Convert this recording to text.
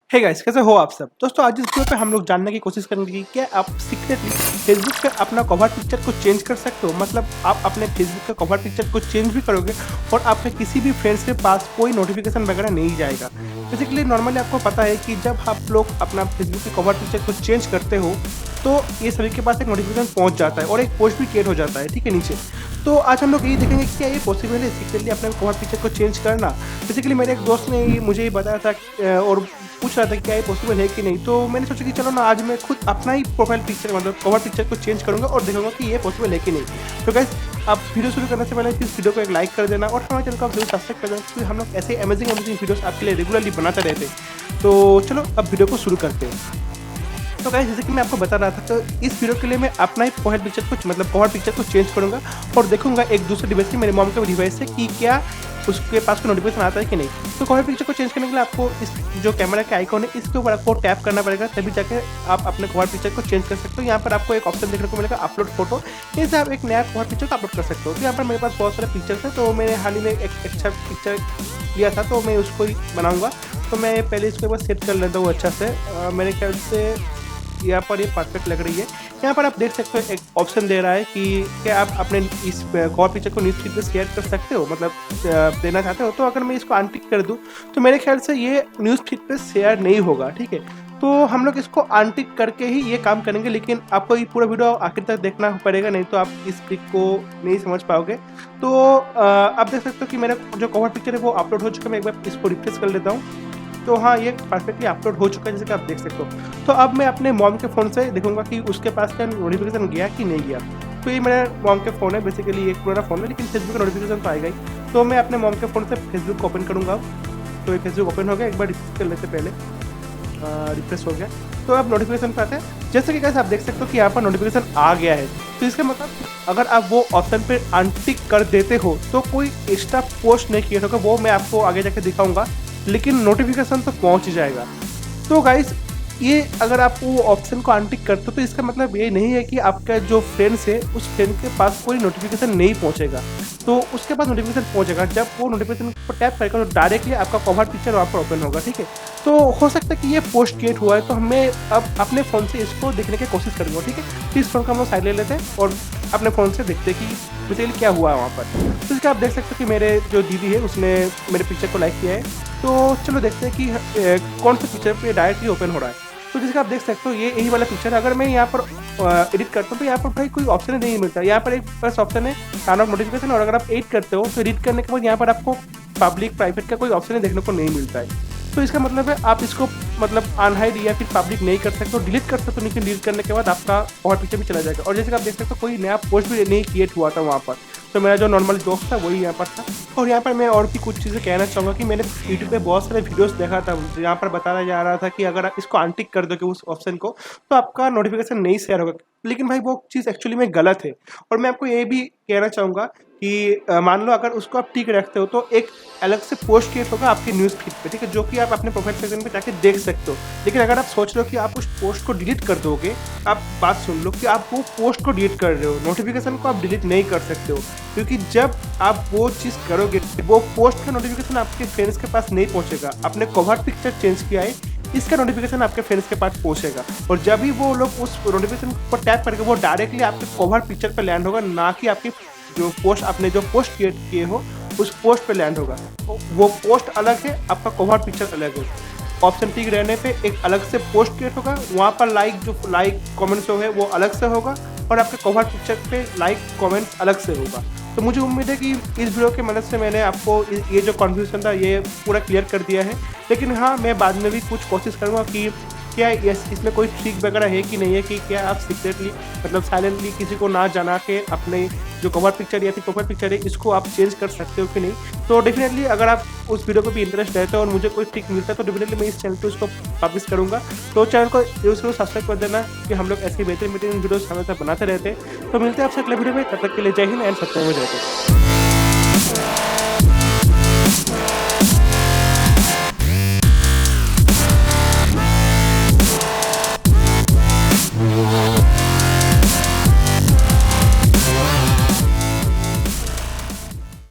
Hey guys, कैसे हो आप सब। दोस्तों आज इस वीडियो पे हम लोग जानने की कोशिश करेंगे कि क्या आप सीक्रेटली फेसबुक पे अपना कवर पिक्चर को चेंज कर सकते हो। मतलब आप अपने फेसबुक का कवर पिक्चर को चेंज भी करोगे और आपके किसी भी फ्रेंड्स के पास कोई नोटिफिकेशन वगैरह नहीं जाएगा। बेसिकली नॉर्मली आपको पता है कि जब आप लोग अपना फेसबुक के कवर पिक्चर को चेंज करते हो तो ये सभी के पास एक नोटिफिकेशन पहुंच जाता है और एक पोस्ट भी क्रिएट हो जाता है, ठीक है, नीचे। तो आज हम लोग यही देखेंगे कि क्या ये पॉसिबल है सीक्रेटली अपने कवर पिक्चर को चेंज करना। बेसिकली मेरे एक दोस्त ने मुझे ये बताया था और पूछ रहा था कि क्या ये पॉसिबल है कि नहीं। तो मैंने सोचा कि चलो ना आज मैं खुद अपना ही प्रोफाइल पिक्चर मतलब कवर पिक्चर को चेंज करूंगा और देखूंगा कि ये पॉसिबल है कि नहीं। तो गाइस आप वीडियो शुरू करने से पहले इस वीडियो को एक लाइक कर देना और हमारे चैनल को आप जरूर सब्सक्राइब कर देना क्योंकि हम लोग ऐसे अमेजिंग वीडियोस आपके लिए रेगुलरली बनाते रहते हैं। तो चलो अब वीडियो को शुरू करते हैं। तो गाइस जैसे कि मैं आपको बता रहा था, तो इस वीडियो के लिए मैं अपना ही प्रोफाइल पिक्चर को मतलब कवर पिक्चर को चेंज करूंगा और देखूंगा एक दूसरे डिवाइस से, मेरे मॉम के डिवाइस से, कि क्या उसके पास कोई नोटिफिकेशन आता है कि नहीं। तो कवर पिक्चर को चेंज करने के लिए आपको इस जो कैमरा का आइकॉन है इसके ऊपर आपको टैप करना पड़ेगा, तभी जाके आप अपने कवर पिक्चर को चेंज कर सकते हो। यहाँ पर आपको एक ऑप्शन देखने को मिलेगा अपलोड फोटो, इससे आप एक नया कवर पिक्चर को अपलोड कर सकते हो। तो यहाँ पर मेरे पास बहुत सारे पिक्चर्स हैं, तो मैंने हाल ही में एक अच्छा पिक्चर लिया था तो मैं उसको ही बनाऊँगा। तो मैं पहले इसको एक बार सेट कर लेता हूँ अच्छा से। मेरे ख्याल से यहाँ पर ये परफेक्ट लग रही है। यहाँ पर आप देख सकते हो एक ऑप्शन दे रहा है कि क्या आप अपने इस कवर पिक्चर को न्यूज़ फीड पे शेयर कर सकते हो, मतलब देना चाहते हो। तो अगर मैं इसको अनटिक कर दूँ तो मेरे ख्याल से ये न्यूज़ फीड पे शेयर नहीं होगा, ठीक है। तो हम लोग इसको अनटिक करके ही ये काम करेंगे, लेकिन आपको ये पूरा वीडियो आखिर तक देखना पड़ेगा, नहीं तो आप इस ट्रिक को नहीं समझ पाओगे। तो आप देख सकते हो कि मेरा जो कवर पिक्चर है वो अपलोड हो चुका है। मैं एक बार इसको रिफ्रेश कर लेता हूँ। तो हाँ, ये परफेक्टली अपलोड हो चुका है जैसे कि आप देख सकते हो। तो अब मैं अपने मॉम के फ़ोन से देखूंगा कि उसके पास क्या नोटिफिकेशन गया कि नहीं गया। तो ये मेरा मॉम के फ़ोन है, बेसिकली एक पुराना फ़ोन है, लेकिन फेसबुक का नोटिफिकेशन तो आएगा ही। तो मैं अपने मॉम के फ़ोन से फेसबुक ओपन करूँगा। तो ये फेसबुक ओपन हो गया, एक बार रिफ्रेश कर लेते पहले। रिफ्रेश हो गया तो अब नोटिफिकेशन पे आते हैं। जैसे कि कैसे आप देख सकते हो कि यहाँ पर नोटिफिकेशन आ गया है। तो इसका मतलब अगर आप वो ऑप्शन पे अनटिक कर देते हो तो कोई एक्स्ट्रा पोस्ट नहीं किया होगा, वो मैं आपको आगे जाके दिखाऊंगा, लेकिन नोटिफिकेशन तो पहुंच ही जाएगा। तो गाइस ये अगर आप वो ऑप्शन को अनटिक करते हो तो इसका मतलब ये नहीं है कि आपका जो फ्रेंड्स है उस फ्रेंड के पास कोई नोटिफिकेशन नहीं पहुंचेगा। तो उसके पास नोटिफिकेशन पहुंचेगा, जब वो नोटिफिकेशन पर टैप करेगा तो डायरेक्टली आपका कवर पिक्चर वहाँ पर ओपन होगा, ठीक है। तो हो सकता है कि ये पोस्ट क्रिएट हुआ है, तो हमें अब अपने फ़ोन से इसको देखने की कोशिश करेंगे, ठीक है। तो इस फ़ोन का हम लोग साइड ले लेते हैं और अपने फ़ोन से देखते हैं कि बेसिकली क्या हुआ है वहाँ पर। तो इसका आप देख सकते हो कि मेरे जो दीदी है उसने मेरे पिक्चर को लाइक किया है। तो चलो देखते हैं कि कौन से पिक्चर पे डायरेक्टली ओपन हो रहा है। तो जैसे आप देख सकते हो ये यही वाला पिक्चर है। अगर मैं यहाँ पर एडिट करता हूँ तो यहाँ पर भाई कोई ऑप्शन नहीं मिलता। यहाँ पर एक बस ऑप्शन है टर्न ऑफ नोटिफिकेशन, और अगर आप एडिट करते हो तो एडिट करने के बाद यहाँ पर आपको पब्लिक प्राइवेट का कोई ऑप्शन देखने को नहीं मिलता है। तो इसका मतलब है आप इसको मतलब अनहाइड या फिर पब्लिक नहीं कर सकते हो, डिलीट कर सकते हो, लेकिन डिलीट करने के बाद आपका और पिक्चर भी चला जाएगा। और जैसे कि आप देख सकते हो कोई नया पोस्ट भी नहीं क्रिएट हुआ था वहाँ पर। तो मेरा जो नॉर्मल दोस्त था वही यहाँ पर था। और यहाँ पर मैं और भी कुछ चीज़ें कहना चाहूँगा कि मैंने यूट्यूब पे बहुत सारे वीडियोस देखा था यहाँ पर बताया जा रहा था कि अगर आप इसको अनटिक कर दोगे उस ऑप्शन को तो आपका नोटिफिकेशन नहीं शेयर होगा, लेकिन भाई वो चीज़ एक्चुअली में गलत है। और मैं आपको ये भी कहना चाहूँगा कि मान लो अगर उसको आप टिक रखते हो तो एक अलग से पोस्ट क्रिएट होगा आपकी न्यूज़ फीड पे, ठीक है, जो कि आप अपने प्रोफाइल सेक्शन पे जाके देख सकते हो। लेकिन अगर आप सोच रहे हो कि आप उस पोस्ट को डिलीट कर दोगे, आप बात सुन लो कि आप वो पोस्ट को डिलीट कर रहे हो, नोटिफिकेशन को आप डिलीट नहीं कर सकते हो, क्योंकि जब आप वो चीज़ करोगे वो पोस्ट का नोटिफिकेशन आपके फ्रेंड्स के पास नहीं पहुँचेगा। आपने कवर पिक्चर चेंज किया है, इसका नोटिफिकेशन आपके फ्रेंड्स के पास पहुंचेगा, और जब भी वो लोग उस नोटिफिकेशन पर टैप करके वो डायरेक्टली आपके कवर पिक्चर पर लैंड होगा, ना कि आपकी जो पोस्ट आपने जो पोस्ट क्रिएट किए हो उस पोस्ट पे लैंड होगा। वो पोस्ट अलग है, आपका कवर पिक्चर अलग है। ऑप्शन टिक रहने पे एक अलग से पोस्ट क्रिएट होगा, वहाँ पर लाइक कमेंट्स जो है वो अलग से होगा, और आपके कवर पिक्चर पे लाइक कमेंट्स अलग से होगा। तो मुझे उम्मीद है कि इस वीडियो की मदद से मैंने आपको ये जो कन्फ्यूजन था ये पूरा क्लियर कर दिया है। लेकिन हाँ, मैं बाद में भी कुछ कोशिश करूँगा कि क्या इसमें कोई ट्रिक वगैरह है कि नहीं है, कि क्या आप सीक्रेटली मतलब साइलेंटली किसी को ना जाना के अपने जो कवर पिक्चर या फिर प्रोफाइल पिक्चर है इसको आप चेंज कर सकते हो कि नहीं। तो डेफिनेटली अगर आप उस वीडियो को भी इंटरेस्ट रहता है और मुझे कोई ट्रिक मिलता है तो डेफिनेटली मैं इस चैनल पर उसको पब्लिश करूँगा। तो चैनल को जरूर सब्सक्राइब कर देना कि हम लोग ऐसी बेहतरीन वीडियोस हमेशा बनाते रहते हैं। तो मिलते हैं आपसे अगले वीडियो में, तब तक के लिए जय हिंद एंड सत्य में जय।